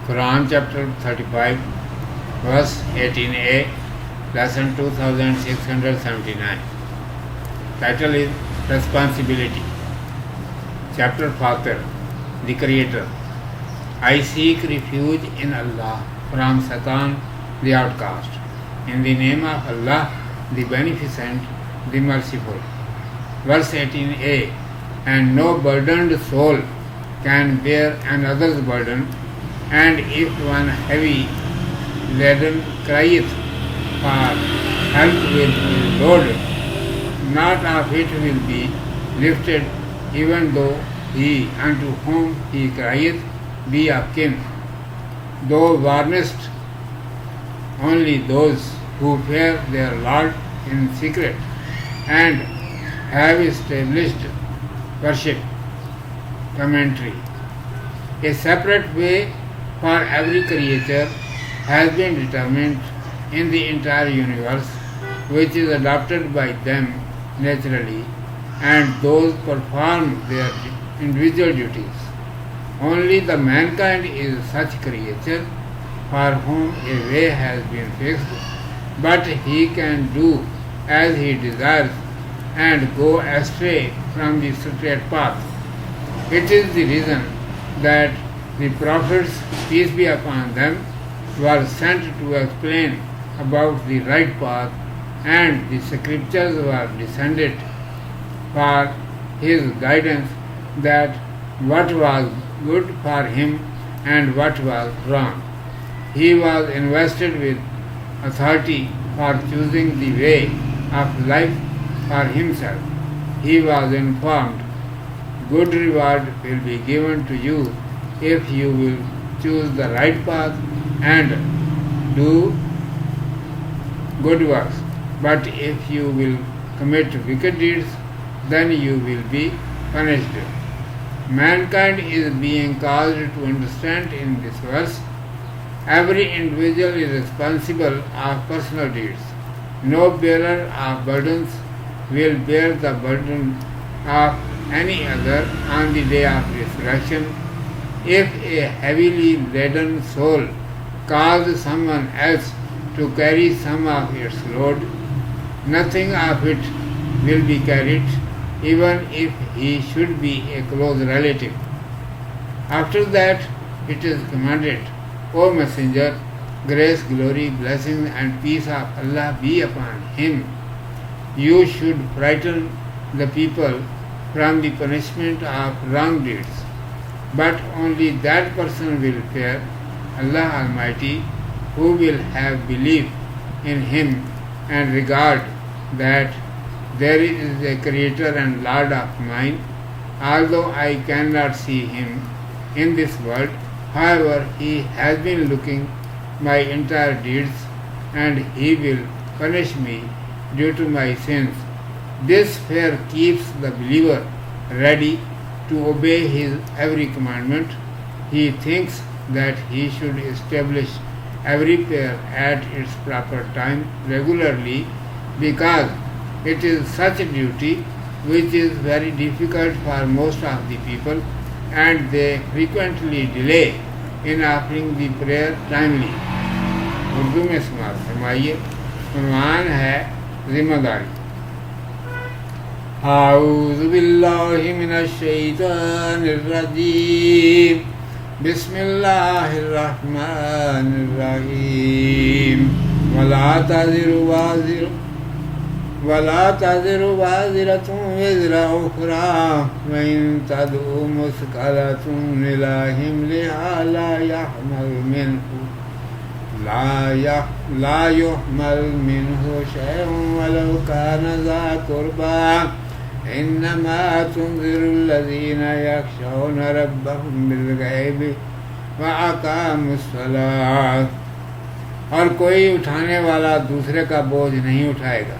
Quran chapter 35, verse 18a, lesson 2679. Title is Responsibility. Chapter Fatir, the Creator. I seek refuge in Allah from Satan, the outcast. In the name of Allah, the Beneficent, the Merciful. Verse 18a. And no burdened soul can bear another's burden, and if one heavy laden crieth for help with his load, not of it will be lifted, even though he unto whom he crieth be of kin. Thou warnest only those who fear their Lord in secret and have established worship. Commentary. A separate way for every creature has been determined in the entire universe, which is adopted by them naturally, and those perform their individual duties. Only the mankind is such creature for whom a way has been fixed, but he can do as he desires and go astray from the straight path. It is the reason that the prophets, peace be upon them, were sent to explain about the right path, and the scriptures were descended for his guidance, that what was good for him and what was wrong. He was invested with authority for choosing the way of life for himself. He was informed, good reward will be given to you if you will choose the right path and do good works. But if you will commit wicked deeds, then you will be punished. Mankind is being caused to understand in this verse, every individual is responsible of personal deeds. No bearer of burdens will bear the burden of any other on the day of resurrection. If a heavily laden soul cause someone else to carry some of its load, nothing of it will be carried, even if he should be a close relative. After that, it is commanded, O Messenger, grace, glory, blessings, and peace of Allah be upon him. You should frighten the people from the punishment of wrong deeds, but only that person will fear Allah Almighty who will have belief in Him and regard that there is a Creator and Lord of mine. Although I cannot see Him in this world, however, He has been looking my entire deeds, and He will punish me due to my sins. This fear keeps the believer ready to obey his every commandment. He thinks that he should establish every prayer at its proper time regularly, because it is such a duty which is very difficult for most of the people, and they frequently delay in offering the prayer timely. Urdu میں سماعت فرمائیے. عنوان ہے ذمہ داری. اعوذ باللہ من الشیطان الرجیم. بسم اللہ الرحمن الرحیم. ولا تزر وازرة وزر أخرى وإن تدع مثقلة إلى حملها لا يحمل منه شيء ولو كان ذا قربى إنما تنذر الذين يخشون ربهم بالغيب وأقاموا الصلاة. اور کوئی اٹھانے والا دوسرے کا بوجھ نہیں اٹھائے گا،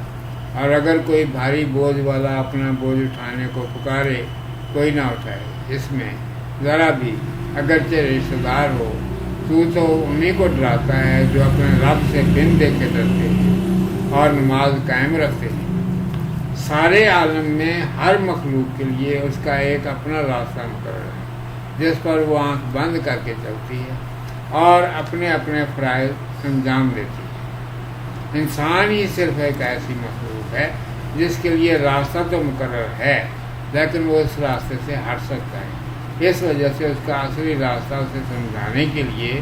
اور اگر کوئی بھاری بوجھ والا اپنا بوجھ اٹھانے کو پکارے کوئی نہ اٹھائے. اس میں ذرا بھی اگرچہ رشتہ دار ہو تو انہیں کو ڈراتا ہے جو اپنے رب سے بن دیکھے ڈرتے ہیں اور نماز قائم رکھتے ہیں. سارے عالم میں ہر مخلوق کے لیے اس کا ایک اپنا راستہ مقرر ہے جس پر وہ آنکھ بند کر کے چلتی ہے. اور اپنے اپنے فرائض انجام دیتی ہے۔ انسان ہی صرف ایک ایسی مخلوق ہے جس کے لیے راستہ تو مقرر ہے، لیکن وہ اس راستے سے ہٹ سکتا ہے۔ اس وجہ سے اس کا اصلی راستہ اسے سمجھانے کے لیے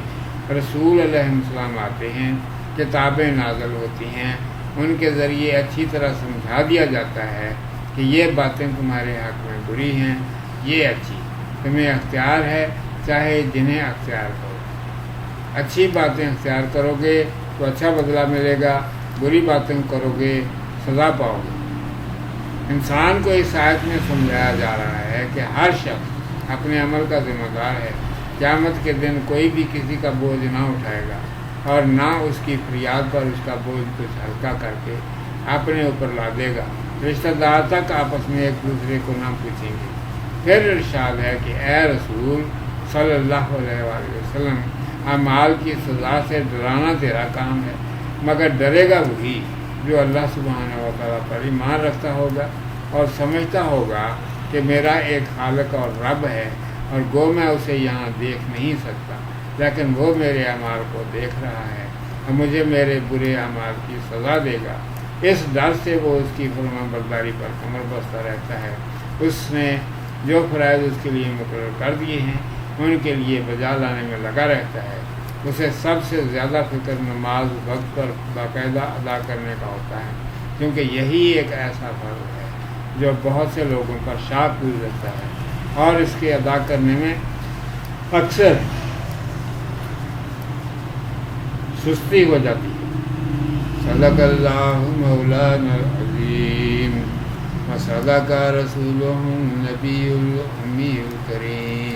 رسول علیہ السلام آتے ہیں، کتابیں نازل ہوتی ہیں، ان کے ذریعے اچھی طرح سمجھا دیا جاتا ہے کہ یہ باتیں تمہارے حق میں بری ہیں، یہ اچھی، تمہیں اختیار ہے، چاہے جنہیں اختیار کرو۔ اچھی باتیں اختیار کرو گے تو اچھا بدلہ ملے گا، بری باتیں کرو گے سزا پاؤ گے۔ انسان کو اس آیت میں سمجھایا جا رہا ہے کہ ہر شخص اپنے عمل کا ذمہ دار ہے۔ قیامت کے دن کوئی بھی کسی کا بوجھ نہ اٹھائے گا اور نہ اس کی فریاد پر اس کا بوجھ کچھ ہلکا کر کے اپنے اوپر لا دے گا۔ رشتہ دار تک آپس میں ایک دوسرے کو نہ پوچھیں گے۔ پھر ارشاد ہے کہ اے رسول صلی اللہ علیہ وآلہ وسلم، اعمال کی سزا سے ڈرانا تیرا کام ہے، مگر ڈرے گا وہی جو اللہ سبحانہ و تعالیٰ پر ایمان رکھتا ہوگا اور سمجھتا ہوگا کہ میرا ایک خالق اور رب ہے، اور گو میں اسے یہاں دیکھ نہیں سکتا، لیکن وہ میرے اعمال کو دیکھ رہا ہے اور مجھے میرے برے اعمال کی سزا دے گا۔ اس ڈر سے وہ اس کی فرما برداری پر کمر بستہ رہتا ہے۔ اس نے جو فرائض اس کے لیے مقرر کر دیے ہیں ان کے لیے بجا لانے میں لگا رہتا ہے۔ اسے سب سے زیادہ فکر نماز وقت پر باقاعدہ ادا کرنے کا ہوتا ہے، کیونکہ یہی ایک ایسا فرض ہے جو بہت سے لوگوں پر شاق گزرتا ہے اور اس کے ادا کرنے میں اکثر سستی ہو جاتی ہے۔ صدق اللہ مولانا العظیم و صدق رسولہ النبی الامی الکریم۔